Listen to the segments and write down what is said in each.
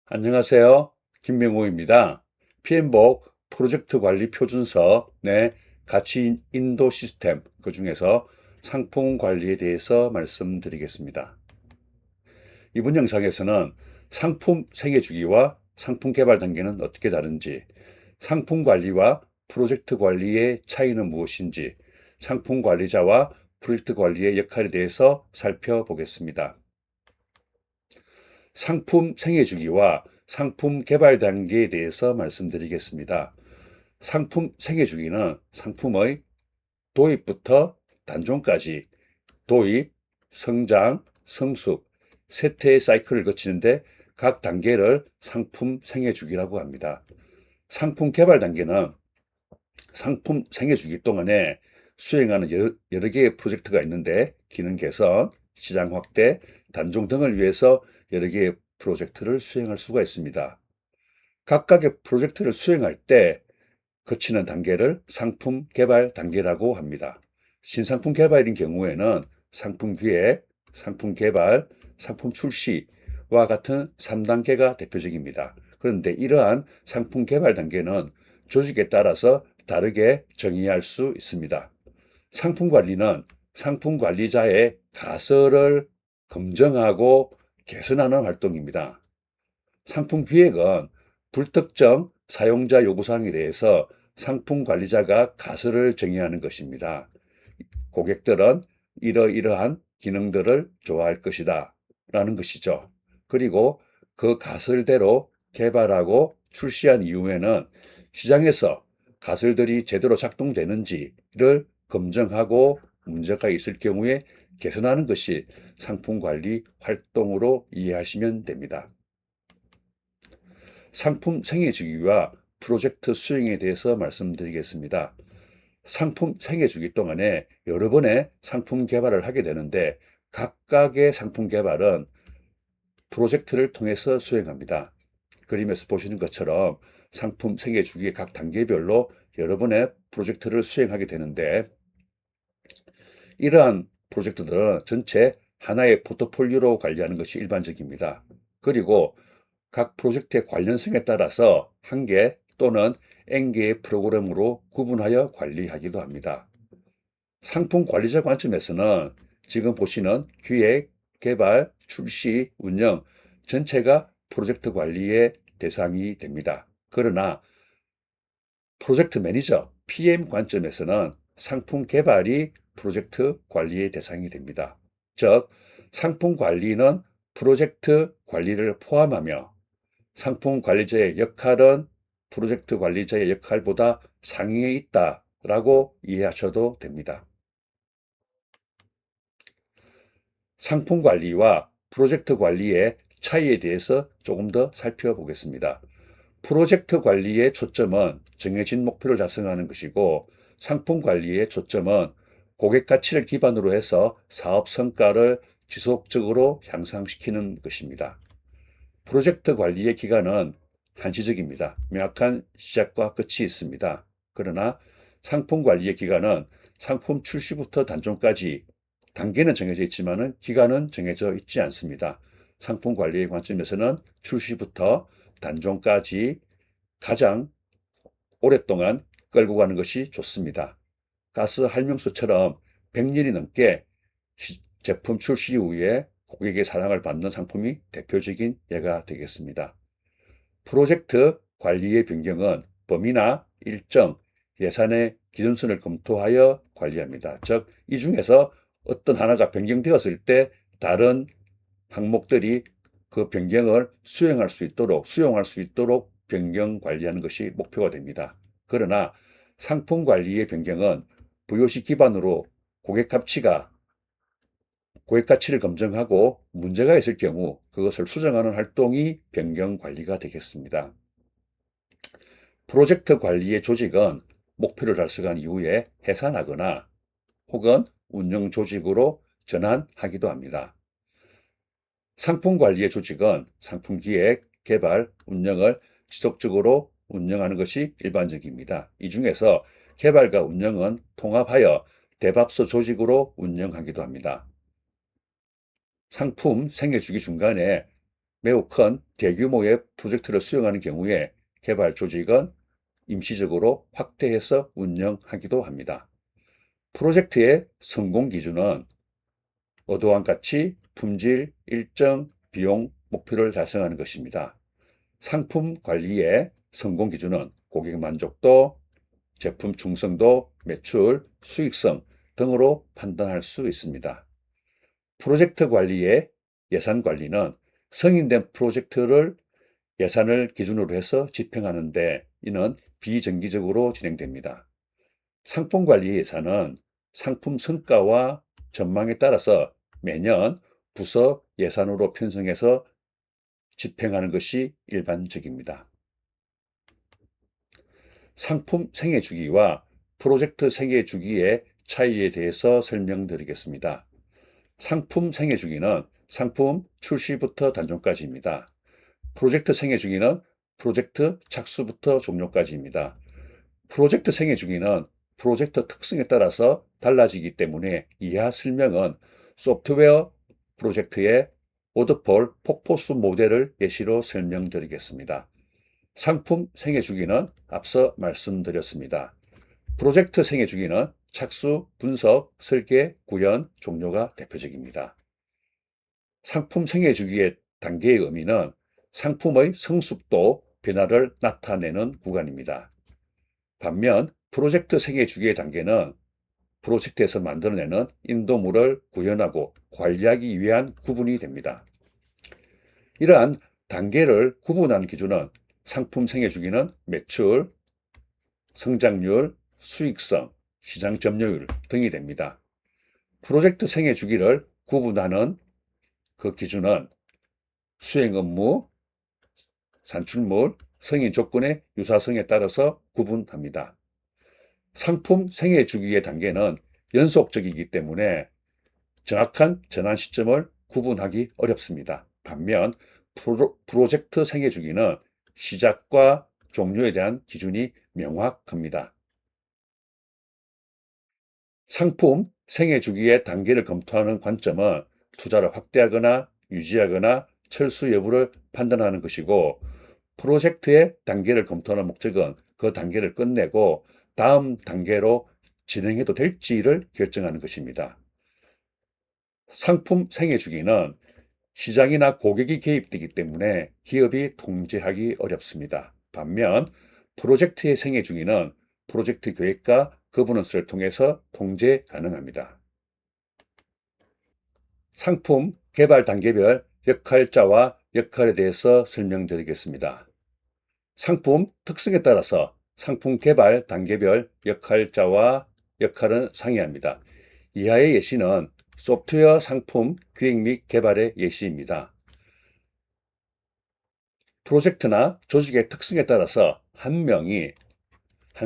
안녕하세요. 김명호입니다. PM복 프로젝트 관리 표준서 내 가치 인도 시스템, 그중에서 상품 관리에 대해서 말씀드리겠습니다. 이번 영상에서는 상품 생애 주기와 상품 개발 단계는 어떻게 다른지, 상품 관리와 프로젝트 관리의 차이는 무엇인지, 상품 관리자와 프로젝트 관리의 역할에 대해서 살펴보겠습니다. 상품 생애 주기와 상품 개발 단계에 대해서 말씀드리겠습니다. 상품 생애 주기는 상품의 도입부터 단종까지 도입, 성장, 성숙, 쇠퇴의 사이클을 거치는데 각 단계를 상품 생애 주기라고 합니다. 상품 개발 단계는 상품 생애 주기 동안에 수행하는 여러 개의 프로젝트가 있는데 기능 개선, 시장 확대, 단종 등을 위해서 여러 개의 프로젝트를 수행할 수가 있습니다. 각각의 프로젝트를 수행할 때 거치는 단계를 상품 개발 단계라고 합니다. 신상품 개발인 경우에는 상품 기획, 상품 개발, 상품 출시와 같은 3단계가 대표적입니다. 그런데 이러한 상품 개발 단계는 조직에 따라서 다르게 정의할 수 있습니다. 상품 관리는 상품 관리자의 가설을 검증하고 개선하는 활동입니다. 상품 기획은 불특정 사용자 요구사항에 대해서 상품 관리자가 가설을 정의하는 것입니다. 고객들은 이러이러한 기능들을 좋아할 것이다 라는 것이죠. 그리고 그 가설대로 개발하고 출시한 이후에는 시장에서 가설들이 제대로 작동되는지를 검증하고 문제가 있을 경우에 개선하는 것이 상품 관리 활동으로 이해하시면 됩니다. 상품 생애 주기와 프로젝트 수행에 대해서 말씀드리겠습니다. 상품 생애 주기 동안에 여러 번의 상품 개발을 하게 되는데 각각의 상품 개발은 프로젝트를 통해서 수행합니다. 그림에서 보시는 것처럼 상품 생애 주기의 각 단계별로 여러 번의 프로젝트를 수행하게 되는데 이러한 프로젝트들은 전체 하나의 포트폴리오로 관리하는 것이 일반적입니다. 그리고 각 프로젝트의 관련성에 따라서 한 개 또는 N개의 프로그램으로 구분하여 관리하기도 합니다. 상품 관리자 관점에서는 지금 보시는 기획, 개발, 출시, 운영 전체가 프로젝트 관리의 대상이 됩니다. 그러나 프로젝트 매니저, PM 관점에서는 상품 개발이 프로젝트 관리의 대상이 됩니다. 즉, 상품 관리는 프로젝트 관리를 포함하며 상품 관리자의 역할은 프로젝트 관리자의 역할보다 상위에 있다라고 이해하셔도 됩니다. 상품 관리와 프로젝트 관리의 차이에 대해서 조금 더 살펴보겠습니다. 프로젝트 관리의 초점은 정해진 목표를 달성하는 것이고 상품 관리의 초점은 고객 가치를 기반으로 해서 사업 성과를 지속적으로 향상시키는 것입니다. 프로젝트 관리의 기간은 한시적입니다. 명확한 시작과 끝이 있습니다. 그러나 상품 관리의 기간은 상품 출시부터 단종까지 단계는 정해져 있지만 기간은 정해져 있지 않습니다. 상품 관리의 관점에서는 출시부터 단종까지 가장 오랫동안 끌고 가는 것이 좋습니다. 가스 할명수처럼 100년이 넘게 제품 출시 이후에 고객의 사랑을 받는 상품이 대표적인 예가 되겠습니다. 프로젝트 관리의 변경은 범위나 일정, 예산의 기준선을 검토하여 관리합니다. 즉, 이 중에서 어떤 하나가 변경되었을 때 다른 항목들이 그 변경을 수용할 수 있도록 변경 관리하는 것이 목표가 됩니다. 그러나 상품 관리의 변경은 부요시 기반으로 고객 가치를 검증하고 문제가 있을 경우 그것을 수정하는 활동이 변경 관리가 되겠습니다. 프로젝트 관리의 조직은 목표를 달성한 이후에 해산하거나 혹은 운영 조직으로 전환하기도 합니다. 상품 관리의 조직은 상품 기획, 개발, 운영을 지속적으로 운영하는 것이 일반적입니다. 이 중에서 개발과 운영은 통합하여 대밥서 조직으로 운영하기도 합니다. 상품 생애 주기 중간에 매우 큰 대규모의 프로젝트를 수행하는 경우에 개발 조직은 임시적으로 확대해서 운영하기도 합니다. 프로젝트의 성공 기준은 어떠한 가치, 품질, 일정, 비용, 목표를 달성하는 것입니다. 상품 관리의 성공 기준은 고객 만족도, 제품 충성도, 매출, 수익성 등으로 판단할 수 있습니다. 프로젝트 관리의 예산 관리는 승인된 프로젝트를 예산을 기준으로 해서 집행하는데 이는 비정기적으로 진행됩니다. 상품 관리 예산은 상품 성과와 전망에 따라서 매년 부서 예산으로 편성해서 집행하는 것이 일반적입니다. 상품 생애 주기와 프로젝트 생애 주기의 차이에 대해서 설명드리겠습니다. 상품 생애 주기는 상품 출시부터 단종까지입니다. 프로젝트 생애 주기는 프로젝트 착수부터 종료까지입니다. 프로젝트 생애 주기는 프로젝트 특성에 따라서 달라지기 때문에 이하 설명은 소프트웨어 프로젝트의 워터폴 폭포수 모델을 예시로 설명드리겠습니다. 상품 생애 주기는 앞서 말씀드렸습니다. 프로젝트 생애 주기는 착수, 분석, 설계, 구현, 종료가 대표적입니다. 상품 생애 주기의 단계의 의미는 상품의 성숙도, 변화를 나타내는 구간입니다. 반면 프로젝트 생애 주기의 단계는 프로젝트에서 만들어내는 인도물을 구현하고 관리하기 위한 구분이 됩니다. 이러한 단계를 구분하는 기준은 상품 생애 주기는 매출, 성장률, 수익성, 시장 점유율 등이 됩니다. 프로젝트 생애 주기를 구분하는 그 기준은 수행 업무, 산출물, 승인 조건의 유사성에 따라서 구분합니다. 상품 생애 주기의 단계는 연속적이기 때문에 정확한 전환 시점을 구분하기 어렵습니다. 반면 프로젝트 생애 주기는 시작과 종료에 대한 기준이 명확합니다. 상품 생애 주기의 단계를 검토하는 관점은 투자를 확대하거나 유지하거나 철수 여부를 판단하는 것이고 프로젝트의 단계를 검토하는 목적은 그 단계를 끝내고 다음 단계로 진행해도 될지를 결정하는 것입니다. 상품 생애 주기는 시장이나 고객이 개입되기 때문에 기업이 통제하기 어렵습니다. 반면 프로젝트의 생애 주기는 프로젝트 계획과 거버넌스를 통해서 통제 가능합니다. 상품 개발 단계별 역할자와 역할에 대해서 설명드리겠습니다. 상품 특성에 따라서 상품 개발 단계별 역할자와 역할은 상이합니다. 이하의 예시는 소프트웨어 상품 기획 및 개발의 예시입니다. 프로젝트나 조직의 특성에 따라서 한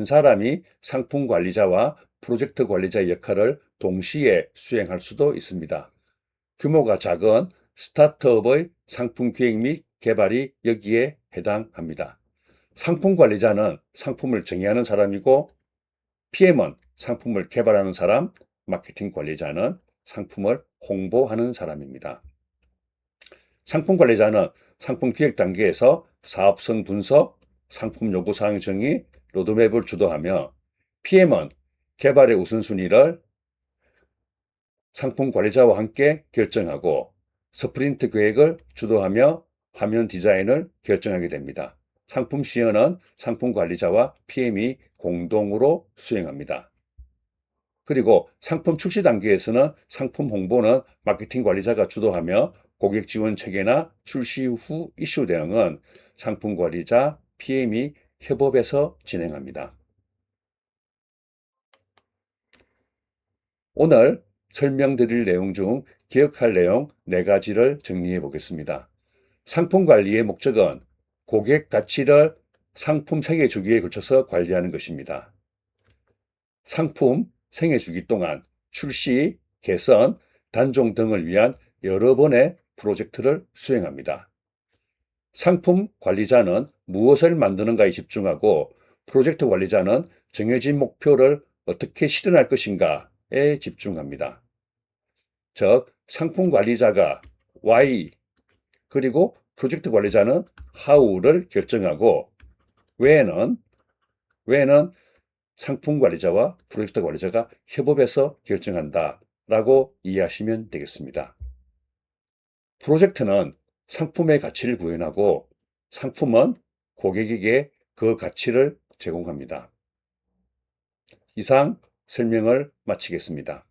사람이 상품 관리자와 프로젝트 관리자의 역할을 동시에 수행할 수도 있습니다. 규모가 작은 스타트업의 상품 기획 및 개발이 여기에 해당합니다. 상품 관리자는 상품을 정의하는 사람이고 PM은 상품을 개발하는 사람, 마케팅 관리자는 상품을 홍보하는 사람입니다. 상품 관리자는 상품 기획 단계에서 사업성 분석, 상품 요구사항 정의, 로드맵을 주도하며 PM은 개발의 우선순위를 상품 관리자와 함께 결정하고 스프린트 계획을 주도하며 화면 디자인을 결정하게 됩니다. 상품 시연은 상품 관리자와 PM이 공동으로 수행합니다. 그리고 상품 출시 단계에서는 상품 홍보는 마케팅 관리자가 주도하며 고객 지원 체계나 출시 후 이슈 대응은 상품 관리자, PM이 협업해서 진행합니다. 오늘 설명드릴 내용 중 기억할 내용 4가지를 정리해 보겠습니다. 상품 관리의 목적은 고객 가치를 상품 생애 주기에 걸쳐서 관리하는 것입니다. 상품 생애 주기 동안 출시, 개선, 단종 등을 위한 여러 번의 프로젝트를 수행합니다. 상품 관리자는 무엇을 만드는가에 집중하고 프로젝트 관리자는 정해진 목표를 어떻게 실현할 것인가에 집중합니다. 즉, 상품 관리자가 Y 그리고 프로젝트 관리자는 how를 결정하고 when은 상품 관리자와 프로젝트 관리자가 협업해서 결정한다 라고 이해하시면 되겠습니다. 프로젝트는 상품의 가치를 구현하고 상품은 고객에게 그 가치를 제공합니다. 이상 설명을 마치겠습니다.